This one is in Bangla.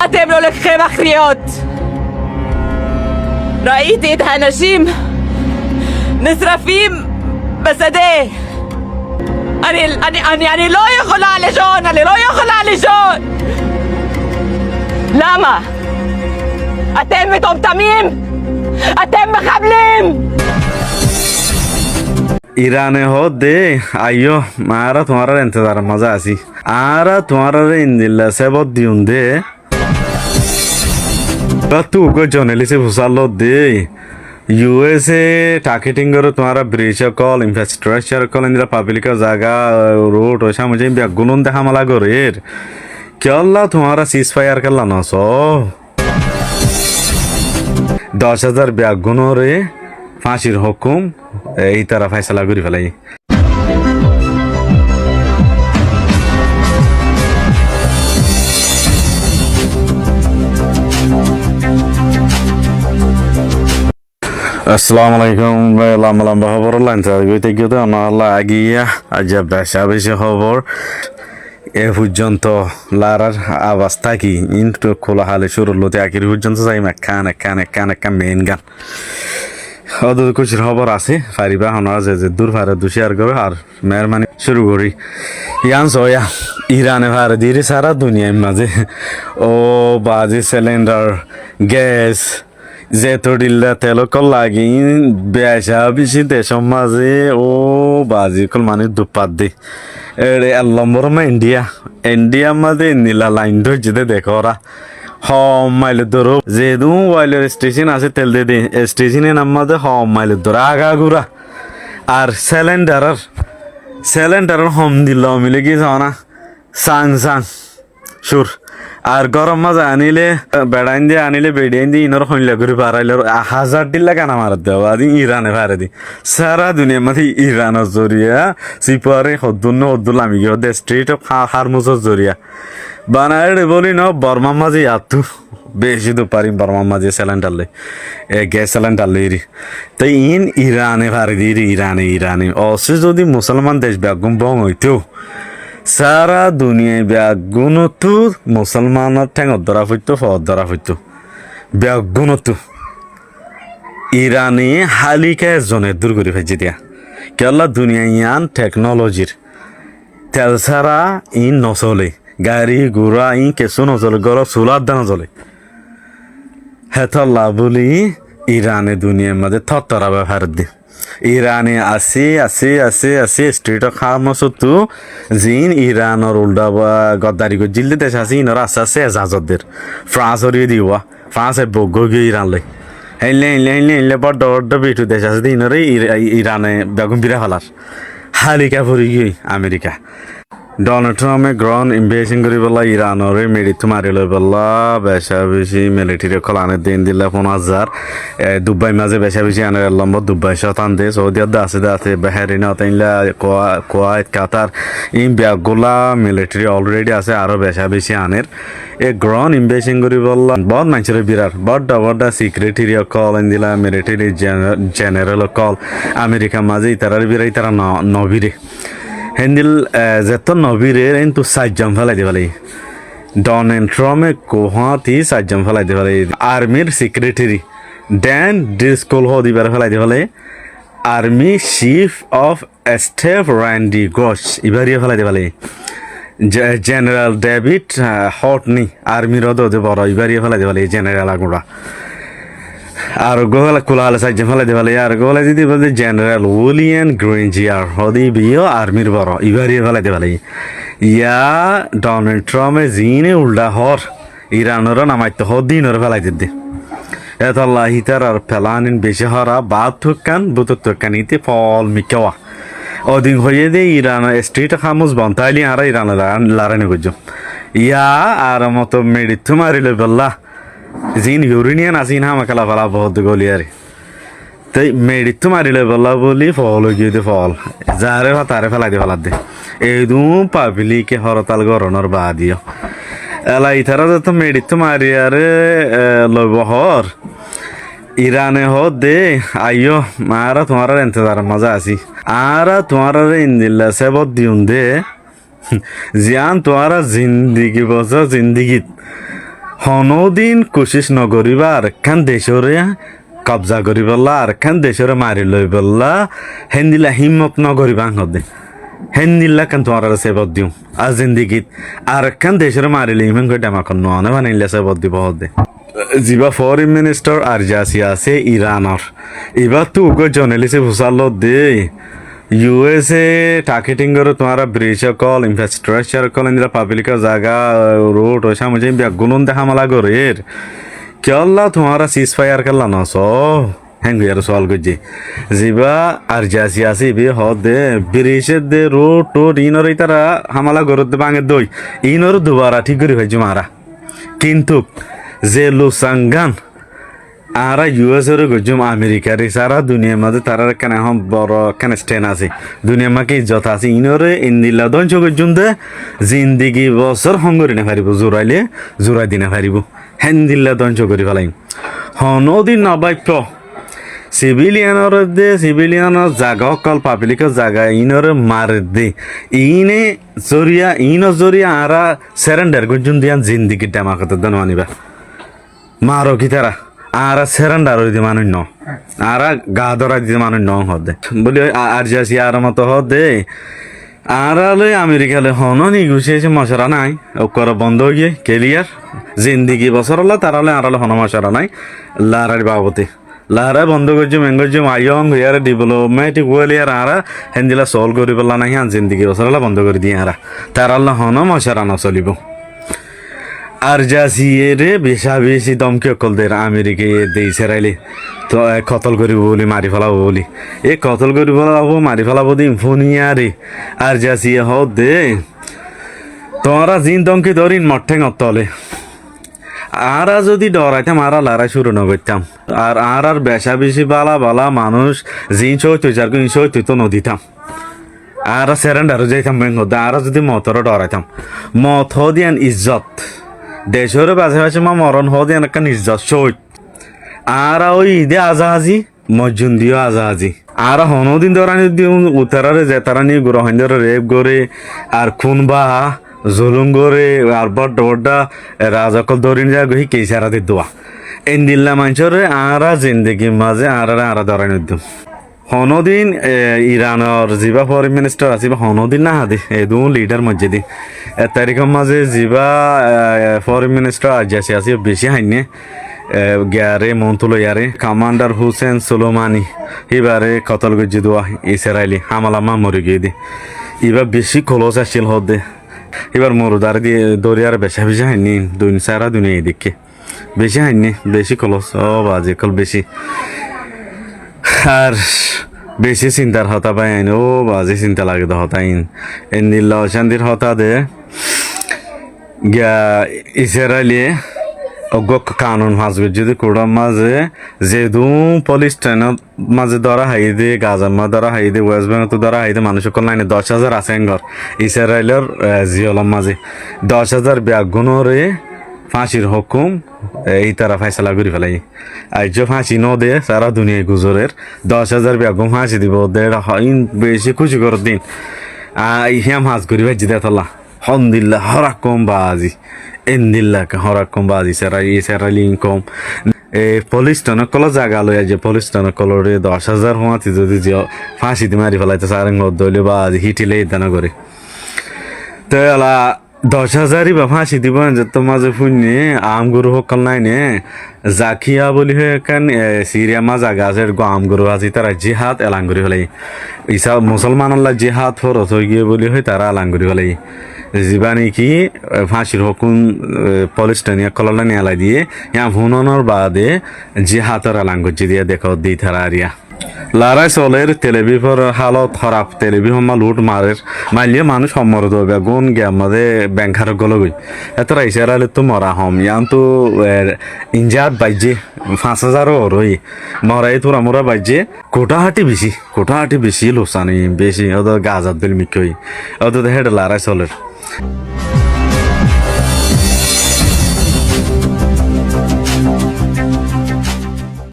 אתם לא לקחי מכריות! ראיתי את האנשים נשרפים בשדה! אני לא יכולה לישון! אני לא יכולה לישון! למה? אתם מטומטמים! אתם מחבלים! ईराने हो दे आइयो मारा तुम्हारा इंतजार मजा आसी आरा तुम्हारा इन दिल से बहुत दिउं दे तू को जोनेली से फुसालो दे यूएसए टार्गेटिंग करो तुम्हारा bridge call infrastructure call Indira public जगह रोड वैसा मुझे गुनुन देखा मला करो यार क्या अल्लाह तुम्हारा सीज फायर कर लाना सो 10,000 ব্যাগুনো রে ফাঁসির হুকুম এই তারা ফয়সালা করে ফেলাই আসসালামু আলাইকুম লম্বা লম্বা খবর লাইনটা গইতে গিয়ে আল্লাহ আগিয়া আজ বেশি খবর এ পর্যন্ত লারার অবস্থা কি ইন্টু খোলা হালে শুরু লতে আখির পর্যন্ত যাই কান মেইন গান অদূর কুচির খবর আছে ফারিবা হনারা যে দূর ফারে দুশিয়ার করে আর মেহরবানি শুরু করি ইয়ান সয়া ইরানে ফারে দিরে সারা দুনিয়ার মাঝে ও বাজে সিলিন্ডার গ্যাস যেতডিল্লা তেলকল লাগি বেশা বেশি দেশের মাঝে ও বাজি কল মানে দুপাত দে এর নম্বর ইন্ডিয়া মাঝে নীলা লাইন ধরছে দেখো ওরা মাইল ধরো যেহেতু ওয়াইলের স্টেশন আছে তেল দে স্টেশনের নাম মাঝে মাইল ধরো আগা ঘুরা আর সিলিন্ডারের হম দিল মিলে কি না সাং সুর আর গরম মাঝে আনিলে বেড়াইন দিয়ে আনিলে বেড়িয়াইন দিয়ে ইনর হইলে ঘুরে পারাইলে 1000 দিল্লা কানা মারাত দেওয়া আদি ইরানে ভারে দি সারা দুনিয়ার মাঝে ইরানের জরিয়া সিপারে হদ্দুল আমি গিয়ে দে স্ট্রিট অফ হারমুজের জরিয়া বানায় বলি ন বর্মার মাঝে আতু বেশি তো পারি বর্মার মাঝে সিলিন্ডার লে গ্যাস সিলিন্ডার লেরি তাই ইরানে ভারে দি ইরানে অসে যদি মুসলমান দেশ বেগম বং হইতো সারা দুনিয়ায় ব্যাগুণতো মুসলমানের ঠেঙ ধরা হইতো ফদ ধরা হইতো ব্যাগুণতো ইরানি হালিকা এজনে দূর করে ফেলছে দিয়া কেলা দুনিয়া ইয়ান টেকনোলজির তেল ছাড়া ইন নচলে গাড়ি ঘোড়া ই কেঁচু নচলে গরম চুলার দানা জ্বলে হেতল্লা বলি ইরানে দুনিয়ার মাঝে থরথরা ব্যবহার দি ইরানে আছে স্ট্রিট খামসতো জিন ইরানের উল্টা গদ্দারি করে জিল্লে দেশ আছে ইনর আছে এজাজতদের ফ্রান্স হরিয়ে দিবা ফ্রান্স বগ্য গিয়ে ইরান লাই হেলে বড্ড বিটু দেশ আছে ইনরে ইরানে বেগম বিরা হলার হালিকা ভরি গিয়ে আমেরিকা ডোনাল্ড ট্রাম্পে গ্রহণ ইনভেশন করি বলা ইরানরে মেডিথ মারি লই বলা বেশা বেশি মিলিটারি খোলানে দিন দিলে 5000 দুবাই মাঝে বেশা বেশি আনে লম্ব দুবাই শতান দে সৌদি আছে বাহরিন তাইলা কোয়াইত কাতার ইন ব্যাগুলা মিলিটারি অলরেডি আছে আরো বেশা বেশি আনের এ গ্রহণ ইনভেশন করি বলা বহুত মানুষের বিরাট বড় সিক্রেটারি কল দিলা মিলিটারি জেনারেল কল আমেরিকা মাঝে তারার বিরাই তারা নবিরে হেন্দিল যেত নবীরে কিন্তু 7 জন ফেলাই দিবালি ডোনাল্ড ট্রাম্পে কোহাতি 7 জন ফেলাই দিবালি আর্মির সেক্রেটারি ড্যান ডিসকোল দিবার ফেলাই দিবালি army chief of staff Randy গস ইবারিয়া ফেলাই দিবালি জেনারেল ডেভিড হটনি আর্মির বড় ইবারিয়া ফেলাই দিবালি জেনারেল আগুড়া আর গোলা কুলালে সাইজে ফেলে দেবালে আর গোলা যদি বলতে জেনারেল উইলিয়াম গ্রেঞ্জিয়ার হদি বিও আর্মির বড় ইবারিয়ে ফেলে দেবালে ইয়া ডোনাল্ড ট্রাম্পে জিনে উল্টা হর ইরানের নামাইতে হদিনের ফেলাই দিতে এতল্লা হিতার আর ফেলানিন বেশি হরা বাদ থুকান বুত থুকান ইতে ফল মিকেওয়া অদিন হয়ে দে ইরান স্ট্রিট খামুজ বন্তাইলি আর ইরান লারানি গুজম ইয়া আর মতো মেডিথু মারিলে বললা জিন ইউরেনিয়ান আসিন হামাকালা ফেলা বহুত গলিয়ারে তাই মেডিথু মারিলে বললা বলি ফল গিয়ে দে ফল যারে তারে ফেলাই দিয়ে ফেলা দে এইদু পাবলিকে হরতাল গরণর বা দিও এলা ইতারা যত মেডিথু মারিয়ারে লইব হর ইরানে हो दे आइयो मारा तुम्हारा इंतजार मजा आसी आरा तुम्हारा इन दिल से बहुत दिउं दे जियान तुम्हारा जिंदगी बस जिंदगी হনদিন কোশিশ নকরিবা আর একখান দেশরে কবজা করি পেলা আর একখান দেশরে মারি লই পেলা হেন্দিলা হিম্মত নকরিবা হদে হেন্দিল্লা কেন তোমার সেবত দিও আর জিন্দিগিত আর একখান দেশরে মারিলে ইমান করে ডামাখন ননে বানাইলে সেবত দিব হদে যিবা ফরেন মিনিস্টার আর যাসি আছে ইরানর এবার তো উগো জর্নালিস্টে ভুসালো দে ইউএসএ টার্গেটিং করে তোমারা ব্রিজ কল ইনফ্রাস্ট্রাকচার কল ইন্দিরা পাবলিকের জায়গা রোড ওইসা মুঝে গুনুন দেখা মালা করে কেল্লা তোমারা সিজ ফায়ার করলা না সো হ্যাঙ্গি আর সওয়াল করছি যিবা আর যাসি আছে বি হ দে ব্রিজের দে রোড টোড ইনর তারা হামালা গরত বাঙে দই ইনর দুবারা ঠিক করে হয়েছে মারা কিন্তু যে লুসাঙ্গান আরা ইউএসএর গজুম আমেরিকার সারা দুনিয়ার মাঝে তারা কেন এখন বড় কেন স্ট্যান্ড আছে দুনিয়ার মাকে ইজ্জত আছে ইনরে ইন্দিল্লা ধ্বংস গজুম দে জিন্দিগি বছর হঙ্গরি না পারিব জোরাইলে জোরাই দিনা পারিব হেন্দিল্লা ধ্বংস করি ফেলাই হনদিন নবাক্য সিভিলিয়ানর দে সিভিলিয়ানর জাগা অকল পাবলিকের জাগা ইনরে মার দে ইনে জরিয়া জরিয়া আরা সেরেন্ডার গজুম দিয়ান জিন্দিগি ডামাকতে দেন মানিবা মারো কি তারা আর সেরেন্ডার হইতে মানুষ ন আর গা ধরা দিতে মানুষ ন হদে বলি আর যাসি আর মতো হদে আর লই আমেরিকালে হন নিগুছিয়েছে মশরা নাই ওকর বন্ধ হয়ে গিয়ে ক্লিয়ার জিন্দিগি বছর হলো তারালে আরালে হন মশরা নাই লারার বাবতে লারা বন্ধ করছে মেঙ্গজ আয়ং হইয়ার ডেভেলপমেন্ট ওয়েল ইয়ার আরা হেন্দিলা সলভ করি পেলা নাই হ্যাঁ জিন্দিগি বছর হলো বন্ধ করে দিয়ে আরা তারালে হন মশরা নচলিব আর যাসিয়ে বেশা বেশি দমকে অকল দের আমেরিকা দেই সেরাইলে তো কতল করিব বলি মারি ফেলাবো বলি এ কতল করি ফেলাবো মারি ফেলাবো দিন ফোনিয়া রে আর যাসিয়ে হ দে তোমরা জিন দমকে ধরিন মঠে তলে আরা যদি ডরাইতাম আরা লড়াই শুরু না করতাম আর বেশা বেশি বালা বালা মানুষ জিন চৈত যার চৈত তো নদীতাম আর সেরেন্ডারও যাইতাম ব্যাংক আর যদি মতরও ডরাইতাম মত দিয়ান ইজ্জত দেশের পাশাপাশি মা মরণ হদে একটা নির্যাত সৈত আর ওই ঈদে আজাহাজি মজ্জুন দিও আজাহাজি আর হনদিন ধরানি উত্তরারে যে তারা নিয়ে গ্রহণের রেপ করে আর খুন বা জুলুম করে আর বড্ড বড্ডা রাজকল ধরিন যা গহি কেসারাতে দোয়া এন্দিল্লা মানুষের আর জিন্দগির মাঝে আর ধরানি দিম হনদিন ইরানের যিবা ফরেন মিনিস্টার আছে হনদিন না হাদি এই দু লিডার মধ্যে দি তারিখের মাঝে যিবা ফরেন মিনিস্টার আজাসি আছে বেশি হাইনে গ্যারে মন্তুলো ইয়ারে কমান্ডার হুসেন সুলেমানি এবারে কতল গজি দোয়া ইসরায়েলি হামালামা মরে গিয়ে দি এবার বেশি খোলস আসছিল হদে এবার মরুদার দিয়ে দরিয়ার বেশা বেশি হাইনি সারা দুনিয়া এদিকে বেশি হাইনি বেশি খোলস ও বাজে কল বেশি আর বেশি চিন্তার হতা পাই ও বাজে চিন্তা লাগে তো হতাইন এন্দিল্লা অশান্তির হতা দে গিয়া ইসরায়েলিয়ে অজ্ঞ কানুন মাঝবে যদি কোড়ার মাঝে যেহেতু পুলিশ ট্রেনের মাঝে ধরা হাই দে গাজার মাঝে ধরা হাই দে ওয়েস্ট বেঙ্গল তো ধরা হাই দে মানুষের লাইনে 10,000 আছে ঘর ইসরায়েলের জিওলার মাঝে 10,000 ব্যাগুণরে ফাঁসির হুকুম এই তারা ফাইসলা করে ফেলাই আজ ফাঁসি ন দে সারা দুনিয়ায় গুজরের 10,000 ব্যাগুম ফাঁসি দিব দেড় বেশি খুশি কর দিন হিয়াম হাজ করি ভাজি দেতলা হন্দিল্লা হরাকম বাজি এন্দিল্লা হরাকম বাজি সেরালি ইনকম পুলিশ টনক কল জায়গা লইয়া যে পুলিশ টনক কলরে 10,000 হওয়াতে যদি ফাঁসি দি মারি ফেলাইতে সারেং দইলে বাজি হিটিলে দানা করে তো 10,000 বা ফাঁসি দিব যত মাঝে ফুনে আমগুরু সকল নাই নে জাকিয়া বলি হয়েকান সিরিয়া মা জাগা আছে আমগুরু আজি তারা জিহাদ এলাঙ্গুরি হলাই ইসা মুসলমানল্লা জিহাদ ফরত হয়ে গিয়ে বলি হয় তারা এলাঙ্গুরি হলাই যিবা নেকি ফাঁসির হুকুম পুলিশ টানিয়া কললা নেলা দিয়ে ইয়া ভুননের বাদে জিহাদর এলাঙ্গুজি দিয়ে দেখো দি থারা আরিয়া লারাই চলের টেলিভিশন হালত খারাপ টেলিভিশন মা লুট মারের মাইলিয়ে মানুষ সমর দেবে গুণ গিয়া মাঝে ব্যাংকার গল গই এতরা ইসারালে তো মরা হম ইয়ান তো ইঞ্জাত বাইজে 5,000 ওরই মরাই তোরা মোরা বাইজে কোটাহাটি বেশি লোসানি বেশি ওদের গাজার দিল মিকই ওদের হেড লারাই চলের